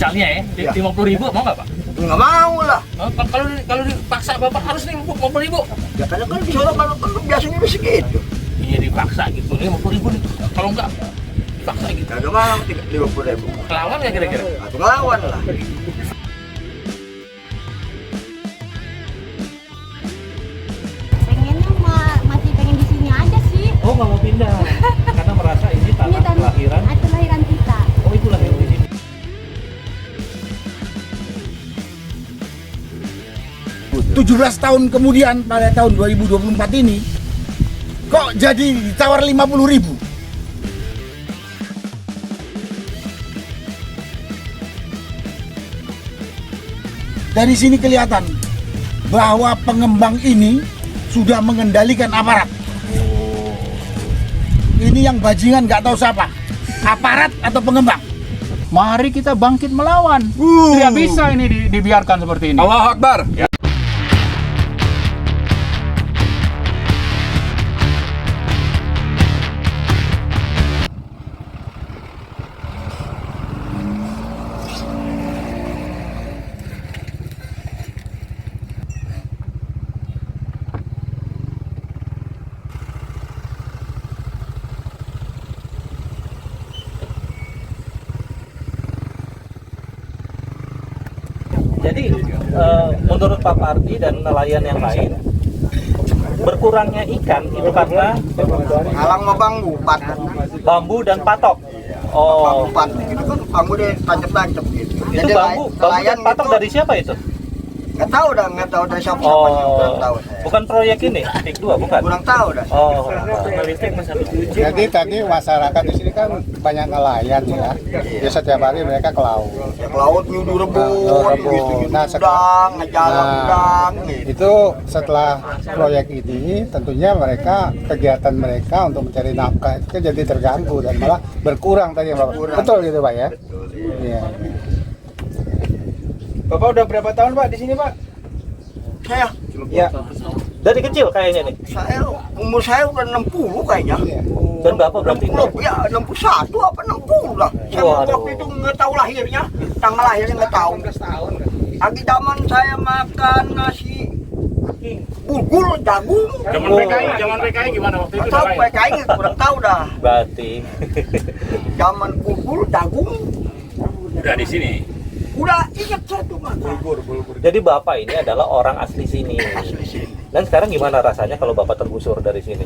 misalnya ya, 50.000 mau nggak Pak? Nggak mau lah. Kalau dipaksa Bapak harus nih 50.000. Ya kan di Solo kan biasanya udah segitu. Iya dipaksa gitu, ini 50.000 nih. Kalau nggak dipaksa gitu. Kagak mau 50.000. Kelawan nggak kira-kira? Atau ngelawan lah. Pengennya masih pengen di sini aja sih. Oh nggak mau pindah, karena merasa ini tanah kelahiran. Kelahiran kita. Oh itu lahir di sini. 17 tahun kemudian pada tahun 2024 ini kok jadi ditawar 50.000. Dari sini kelihatan bahwa pengembang ini sudah mengendalikan aparat. Ini yang bajingan nggak tahu siapa, aparat atau pengembang. Mari kita bangkit melawan. Tidak bisa ini dibiarkan seperti ini. Allahu Akbar. Jadi menurut Pak Pardi dan nelayan yang lain, berkurangnya ikan itu karena Alang sama bambu dan patok. Oh, bambu patok itu kan bambu dia tancap-tancap gitu. itu bambu dan patok gitu, dari siapa itu? nggak tahu dari siapa Oh, kurang tahu saya. bukan proyek ini, Tik 2 bukan? Kurang tahu dah. Oh, Jadi tadi masyarakat di sini kan banyak nelayan ya. Jadi setiap hari mereka ke laut. Ya ke laut nyudu rebon gitu. Nah, Udang, ngejalan udang gitu. Itu setelah proyek ini tentunya mereka kegiatan mereka untuk mencari nafkah itu kan jadi terganggu dan malah berkurang tadi Pak. Betul gitu Pak ya? Iya. Bapak udah berapa tahun Pak di sini Pak? Saya, Ya. dari kecil kayaknya nih. umur saya udah 60 kayaknya. Dan Bapak berarti 60, ya 61 apa 60 lah. Saya Waduh. waktu itu nggak tahu lahirnya, tanggal lahirnya nggak tahu. Lagi zaman saya makan nasi bulgur jagung. Zaman PKI gimana waktu Nggak tahu PKI kurang tahu dah. berarti Zaman bulgur jagung udah di sini. udah ingat satu mah. jadi Bapak ini adalah orang asli sini. Asli sini. Dan sekarang gimana rasanya kalau Bapak tergusur dari sini?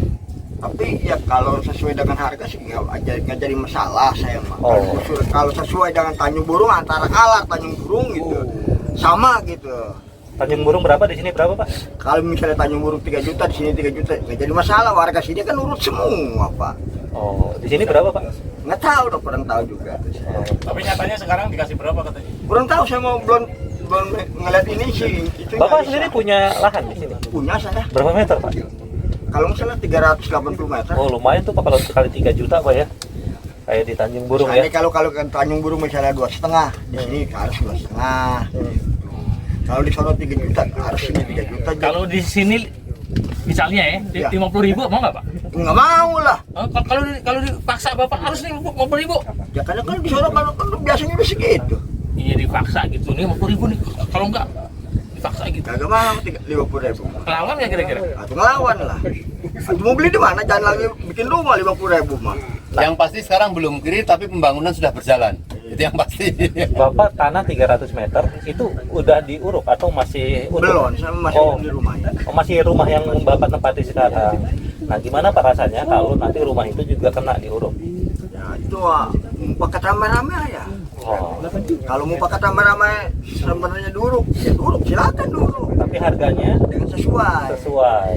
Tapi ya kalau sesuai dengan harga sih nggak jadi masalah saya mah. Oh. Kalau sesuai dengan Tanjung Burung antara Alar Tanjung Burung gitu sama gitu. Tanjung Burung berapa di sini berapa Pak? Kalau misalnya Tanjung Burung 3 juta di sini 3 juta nggak jadi masalah, warga sini kan urut semua Pak. Oh, di sini berapa Pak? Nggak tahu dong, kurang tahu juga. Tapi nyatanya sekarang dikasih berapa katanya? Kurang tahu saya mau belum ngeliat ini sih. Itu Bapak nggak sendiri bisa. punya lahan di sini? Punya saya. Berapa meter Pak? Kalau misalnya 380 meter. Oh lumayan tuh Pak kalau sekali 3 juta Pak ya. Kayak di Tanjung Burung ya. Misalnya kalau kan Tanjung Burung misalnya 2,5, di sini harus 2,5. Kalau di sono 3 juta, harus ini 3 juta. Kalau di sini misalnya ya, 50.000 mau nggak Pak? Nggak mau lah. Kalau dipaksa Bapak harus nih 50.000. Ya karena kan di sono kan biasanya udah segitu. Iya dipaksa gitu nih 50.000 nih. Kalau nggak dipaksa gitu. Kagak mau 50.000. Kelawan nggak kira-kira? Atau ngelawan lah. Atau mau beli di mana? Jangan lagi bikin rumah 50.000 mah. Yang pasti sekarang belum clear tapi pembangunan sudah berjalan. Itu yang pasti. Bapak tanah 300 meter itu udah diuruk atau masih utuh? Belum, saya masih di rumahnya. Oh, masih rumah yang Bapak tempati sekarang. Nah, gimana Pak rasanya kalau nanti rumah itu juga kena diuruk? Ya itu mau pakai rame-rame ya. Oh, Kalau mau pakai rame-rame sebenarnya duruk, ya duruk silakan duruk tapi harganya dengan sesuai. sesuai.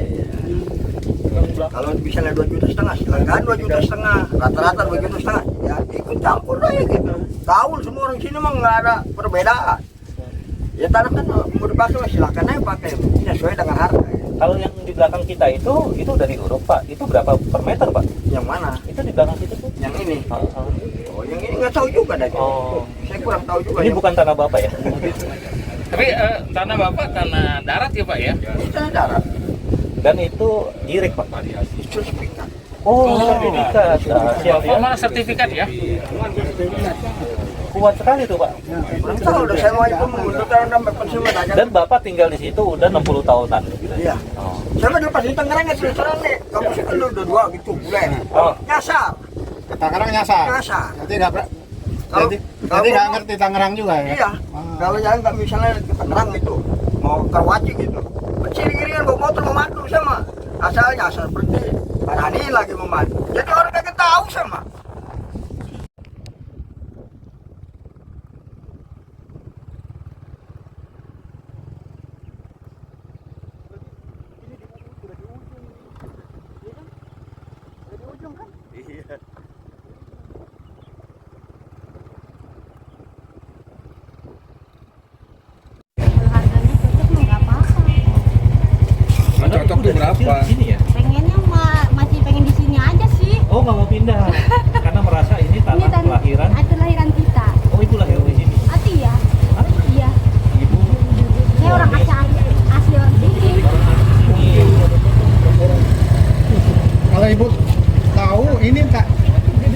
Kalau misalnya 2,5 juta silakan 2,5 juta, rata-rata 2,5 juta. Ya ikut campur aja gitu. Tahu semua orang sini mah nggak ada perbedaan. Ya tanah kan mau dipakai silakan aja pakai, sesuai dengan harga. Kalau yang di belakang kita itu udah diuruk Pak. Itu berapa per meter Pak? Yang mana? Itu di belakang kita tuh. Yang ini. Oh, Oh, yang ini nggak tahu juga dah. oh. Saya kurang tahu juga. Ini yang- bukan tanah Bapak ya? Tapi tanah Bapak tanah darat ya Pak ya? Ini tanah darat. Dan itu jirik Pak. Itu sertifikat. Oh, sertifikat. Nah, siap ya. Mana sertifikat ya? kuat sekali tuh Pak. Belum tahu udah saya mau itu membutuhkan sampai pensiun aja. Dan Bapak tinggal di situ udah 60 tahunan. Iya. Saya mah lepas di Tangerang ya terus-terang nih. Kamu sih kan udah 2 gitu bulan. Nyasar. Ke Tangerang nyasar. Nyasar. Nanti nggak Kalau nggak ngerti Tangerang juga ya? Iya. Kalau jalan nggak misalnya ke Tangerang gitu, mau ke Waci gitu. Kiri-kirian bawa motor memandu sama. Asalnya asal pergi. Parani lagi memandu. Jadi orang kagak tahu sama. Harganya cocok mah nggak apa-apa. Cocok tuh berapa? Di sini ya? Pengennya masih pengen di sini aja sih. Oh nggak mau pindah karena merasa ini tanah kelahiran. Kelahiran kita. Oh itu lahir di sini. Iya. Hah? Iya. Ibu. Saya orang asli orang sini. Kalau ibu tahu ini tak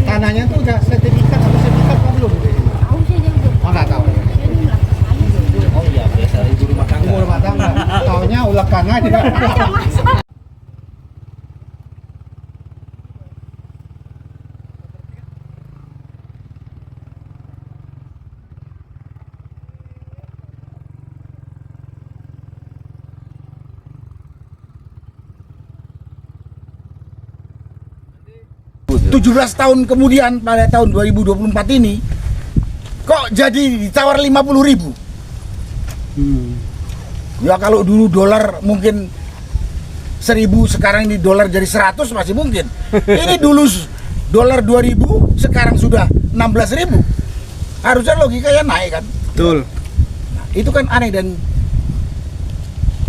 tanahnya tuh udah sertifikat atau sertifikat apa belum? Tahu sih dia udah. Oh nggak tahu. Saya dulu lah saya sih. Oh iya biasa ibu rumah tangga. Ibu rumah tangga. Taunya ulekan aja. Ada masa. Hmm. 17 tahun kemudian pada tahun 2024 ini kok jadi ditawar 50.000. Ya kalau dulu dolar mungkin 1.000, sekarang ini dolar jadi 100 masih mungkin. Ini dulu dolar 2.000, sekarang sudah 16.000. Harusnya logikanya naik kan. Betul. Nah, itu kan aneh dan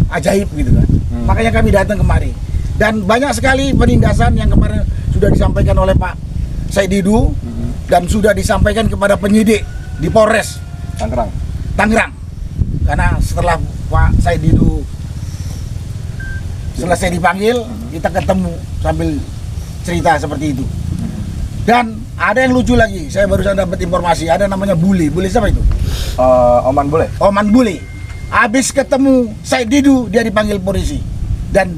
ajaib gitu kan. Makanya kami datang kemari. Dan banyak sekali penindasan yang kemarin sudah disampaikan oleh Pak Saididu dan sudah disampaikan kepada penyidik di Polres Tangerang. Karena setelah Pak Saididu selesai dipanggil, kita ketemu sambil cerita seperti itu. Dan ada yang lucu lagi, saya barusan dapat informasi, ada namanya Bule. Bule siapa itu? Oman boleh? Oman Bule. Habis ketemu Saididu, dia dipanggil polisi dan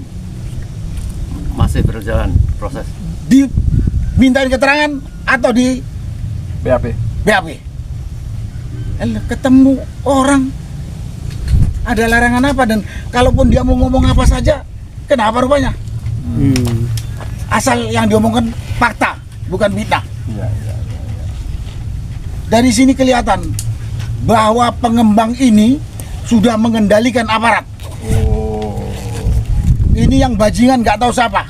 Masih berjalan proses. dimintain keterangan atau di BAP. BAP. Ketemu orang, ada larangan apa, dan kalaupun dia mau ngomong apa saja, kenapa rupanya? Asal yang diomongkan fakta, bukan fitnah. Dari sini kelihatan bahwa pengembang ini sudah mengendalikan aparat. Ini yang bajingan nggak tahu siapa,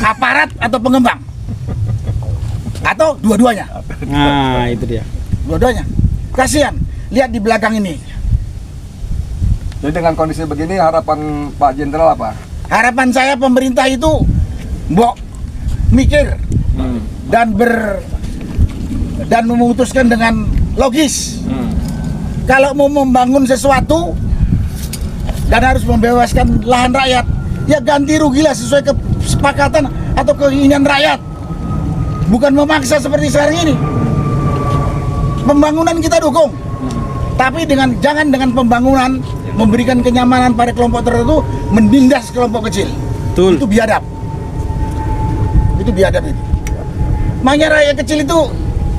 aparat atau pengembang, atau dua-duanya. Nah, itu dia. Dua-duanya. Kasihan, lihat di belakang ini. Jadi dengan kondisi begini harapan Pak Jenderal apa? Harapan saya pemerintah itu mikir dan memutuskan dengan logis. Kalau mau membangun sesuatu dan harus membebaskan lahan rakyat, ya ganti rugilah sesuai kesepakatan atau keinginan rakyat. Bukan memaksa seperti sekarang ini. Pembangunan kita dukung, tapi jangan dengan pembangunan memberikan kenyamanan pada kelompok tertentu menindas kelompok kecil. Betul. Itu biadab. Itu biadab itu. Makanya rakyat kecil itu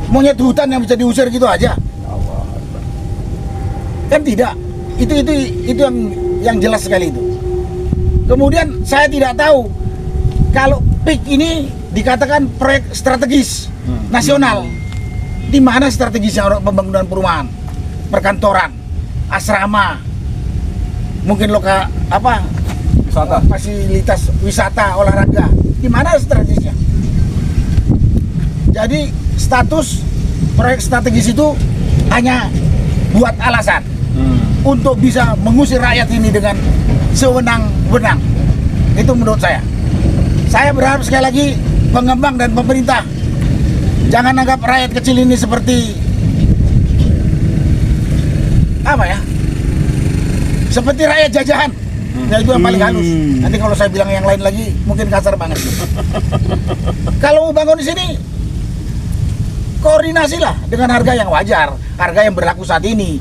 monyet hutan yang bisa diusir gitu aja. Kan tidak. Itu yang jelas sekali itu. Kemudian saya tidak tahu kalau PIK ini dikatakan proyek strategis nasional. Di mana strategisnya orang pembangunan perumahan, perkantoran, asrama, mungkin Wisata. fasilitas wisata, olahraga. Di mana strategisnya? Jadi status proyek strategis itu hanya buat alasan untuk bisa mengusir rakyat ini dengan sewenang-wenang. Itu menurut saya. Saya berharap sekali lagi pengembang dan pemerintah jangan anggap rakyat kecil ini seperti seperti rakyat jajahan. Ya itu yang paling halus. Nanti kalau saya bilang yang lain lagi mungkin kasar banget. Kalau mau bangun di sini koordinasilah dengan harga yang wajar, harga yang berlaku saat ini.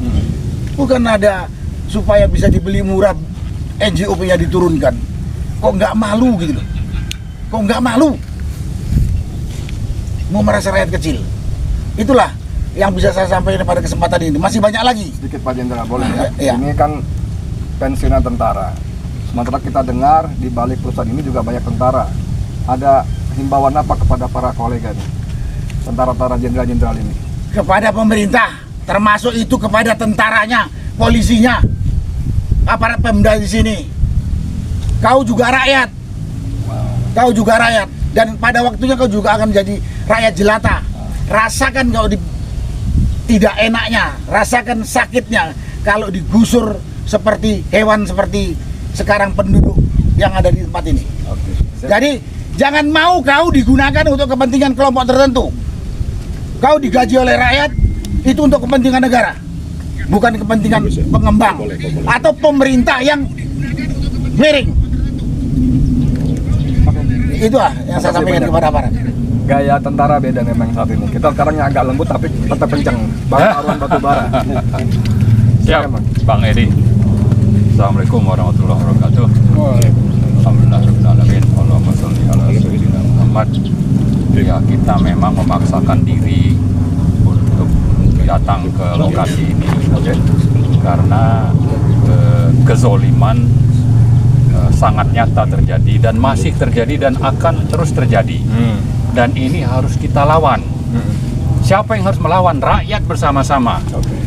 Bukan ada supaya bisa dibeli murah, NJOP-nya diturunkan. Kok nggak malu gitu loh? Kok nggak malu? Mau merasa rakyat kecil. Itulah yang bisa saya sampaikan pada kesempatan ini. Masih banyak lagi. Sedikit Pak Jenderal, boleh ya? Iya. Ini kan pensiunan tentara. Sementara kita dengar di balik perusahaan ini juga banyak tentara. Ada himbauan apa kepada para kolega nih? Tentara-tentara jenderal-jenderal ini? Kepada pemerintah, termasuk itu kepada tentaranya, polisinya, aparat Pemda di sini. Kau juga rakyat. Kau juga rakyat. Dan pada waktunya kau juga akan menjadi rakyat jelata. Rasakan kau tidak enaknya, rasakan sakitnya kalau digusur seperti hewan, seperti sekarang penduduk yang ada di tempat ini. Jadi jangan mau kau digunakan untuk kepentingan kelompok tertentu. Kau digaji oleh rakyat itu untuk kepentingan negara, bukan kepentingan pengembang atau pemerintah yang miring. Itu yang saya sampaikan kepada aparat. Gaya tentara beda memang saat ini. Kita sekarang yang agak lembut tapi tetap kencang. Bakaran batu bara. Siap, Bang Edi. Assalamualaikum warahmatullahi wabarakatuh. Alhamdulillahirrahmanirrahim. Allahumma sholli ala sayyidina Muhammad. Ya, kita memang memaksakan diri untuk datang ke lokasi ini karena kezoliman sangat nyata terjadi dan masih terjadi dan akan terus terjadi. Dan ini harus kita lawan. Siapa yang harus melawan? Rakyat bersama-sama.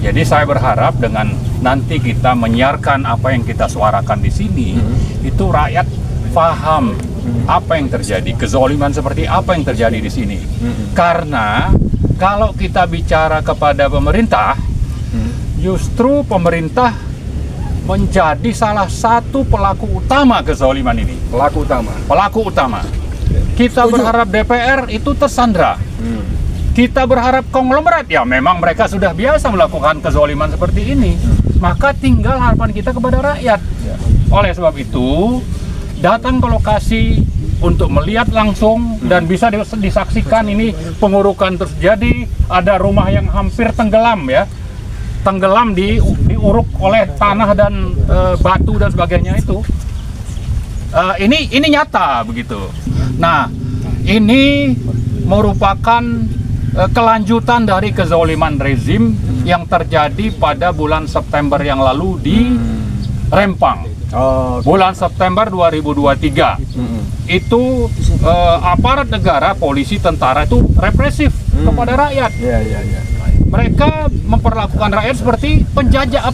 Jadi saya berharap dengan nanti kita menyiarkan apa yang kita suarakan di sini, itu rakyat paham apa yang terjadi, kezoliman seperti apa yang terjadi di sini. Karena kalau kita bicara kepada pemerintah, justru pemerintah menjadi salah satu pelaku utama kezoliman ini. Pelaku utama. Kita berharap DPR itu tersandra. Kita berharap konglomerat, ya memang mereka sudah biasa melakukan kezoliman seperti ini. Maka tinggal harapan kita kepada rakyat. Oleh sebab itu, datang ke lokasi untuk melihat langsung dan bisa disaksikan ini pengurukan terjadi. Ada rumah yang hampir tenggelam ya. Tenggelam diuruk oleh tanah dan batu dan sebagainya itu. Ini nyata begitu. Nah, ini merupakan kelanjutan dari kezoliman rezim yang terjadi pada bulan September yang lalu di Rempang. Bulan September 2023. Itu aparat negara, polisi, tentara itu represif kepada rakyat. Mereka memperlakukan rakyat seperti penjajah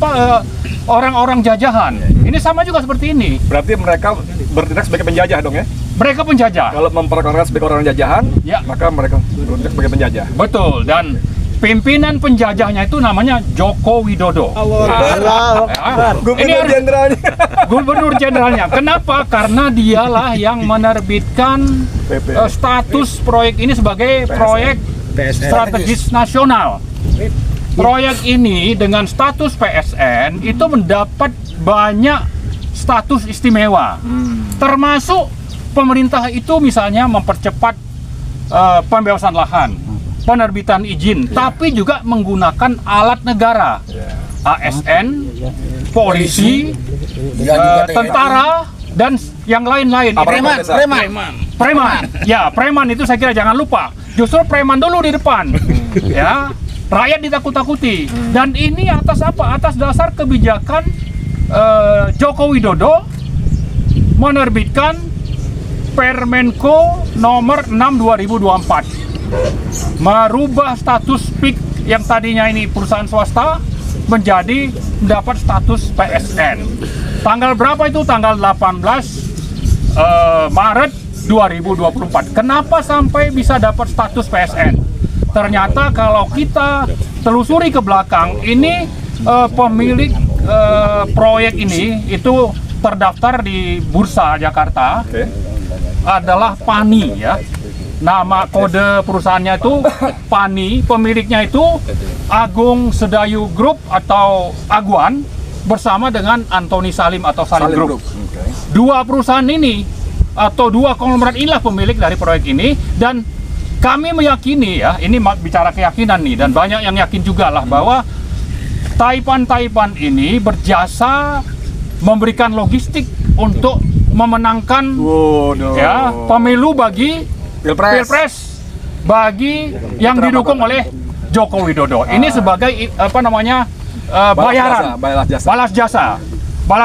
orang-orang jajahan. Ini sama juga seperti ini. Berarti mereka bertindak sebagai penjajah dong ya? Mereka penjajah. Kalau memperlakukan sebagai orang jajahan, ya, maka mereka bertindak sebagai penjajah. Betul, dan pimpinan penjajahnya itu namanya Joko Widodo. Gubernur jenderalnya. Gubernur jenderalnya. Kenapa? Karena dialah yang menerbitkan status proyek ini sebagai proyek strategis nasional. Proyek ini dengan status PSN itu mendapat banyak status istimewa. Termasuk pemerintah itu misalnya mempercepat pembebasan lahan, penerbitan izin, tapi juga menggunakan alat negara, ASN, polisi, tentara, dan yang lain-lain. Preman. Ya, preman itu saya kira jangan lupa. Justru preman dulu di depan. Ya, rakyat ditakut-takuti. Dan ini atas apa? Atas dasar kebijakan Joko Widodo menerbitkan Permenko nomor 6 2024, merubah status PIK yang tadinya ini perusahaan swasta menjadi mendapat status PSN. Tanggal berapa itu? Tanggal 18 Maret 2024. Kenapa sampai bisa dapat status PSN? Ternyata kalau kita telusuri ke belakang, ini pemilik proyek ini itu terdaftar di Bursa Jakarta. Adalah Pani ya. Nama kode perusahaannya itu Pani, pemiliknya itu Agung Sedayu Group atau Aguan bersama dengan Antoni Salim atau Salim Group. Dua perusahaan ini atau dua konglomerat inilah pemilik dari proyek ini, dan kami meyakini ya, ini bicara keyakinan nih, dan banyak yang yakin juga lah bahwa Taipan ini berjasa memberikan logistik untuk memenangkan ya pemilu bagi Pilpres bagi yang didukung oleh Joko Widodo. Ini sebagai bayaran, balas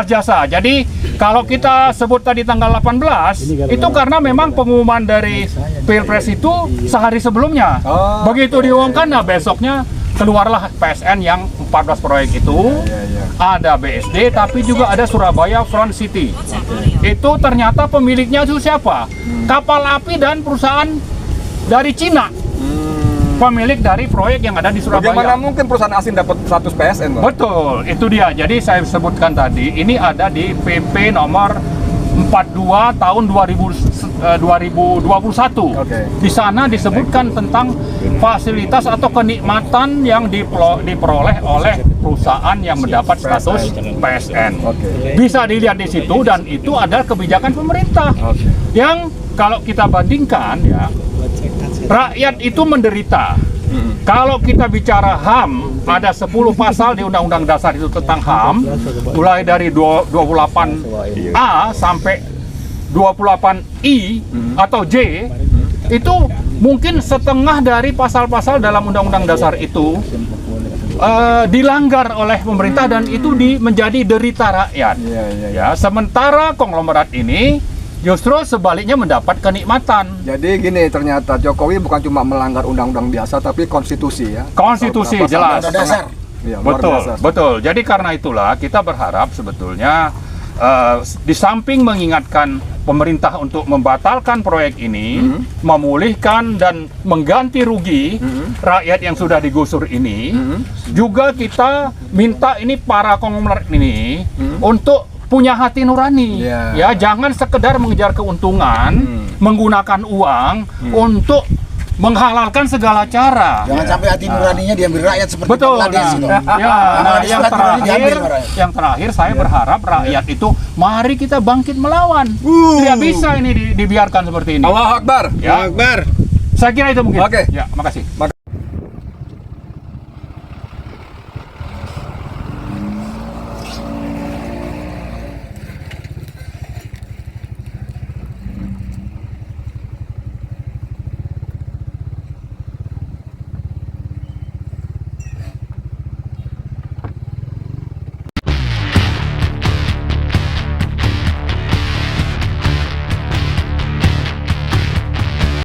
jasa. Jadi kalau kita sebut tadi tanggal 18 itu karena memang pengumuman dari Pilpres itu sehari sebelumnya. Begitu diumumkan, nah besoknya keluarlah PSN yang 14 proyek itu. Ada BSD, tapi juga ada Surabaya Front City. Itu ternyata pemiliknya itu siapa? Kapal api dan perusahaan dari Cina. Pemilik dari proyek yang ada di Surabaya. Bagaimana mungkin perusahaan asing dapat status PSN, Bang? Betul, itu dia. Jadi saya sebutkan tadi, ini ada di PP nomor 42 tahun 2021. Di sana disebutkan tentang fasilitas atau kenikmatan yang diperoleh oleh perusahaan yang mendapat status PSN. Bisa dilihat di situ, dan itu adalah kebijakan pemerintah. Yang kalau kita bandingkan ya, rakyat itu menderita. Kalau kita bicara HAM, ada 10 pasal di Undang-Undang Dasar itu tentang HAM, mulai dari 28A sampai 28I atau J, itu mungkin setengah dari pasal-pasal dalam Undang-Undang Dasar itu dilanggar oleh pemerintah, dan itu menjadi derita rakyat. Ya, sementara konglomerat ini justru sebaliknya mendapat kenikmatan. Jadi gini, ternyata Jokowi bukan cuma melanggar undang-undang biasa, tapi konstitusi ya. Konstitusi jelas. Dasar. Ya, betul. Jadi karena itulah kita berharap sebetulnya di samping mengingatkan pemerintah untuk membatalkan proyek ini, memulihkan dan mengganti rugi rakyat yang sudah digusur ini, juga kita minta ini para konglomerat ini untuk punya hati nurani, ya jangan sekedar mengejar keuntungan, menggunakan uang untuk menghalalkan segala cara. Jangan sampai hati nuraninya diambil rakyat seperti betul. Bangladesh itu. Yang terakhir saya berharap rakyat itu mari kita bangkit melawan. Tidak bisa ini dibiarkan seperti ini. Allahu Akbar. Ya. Akbar. Saya kira itu mungkin. Oke. Ya, makasih.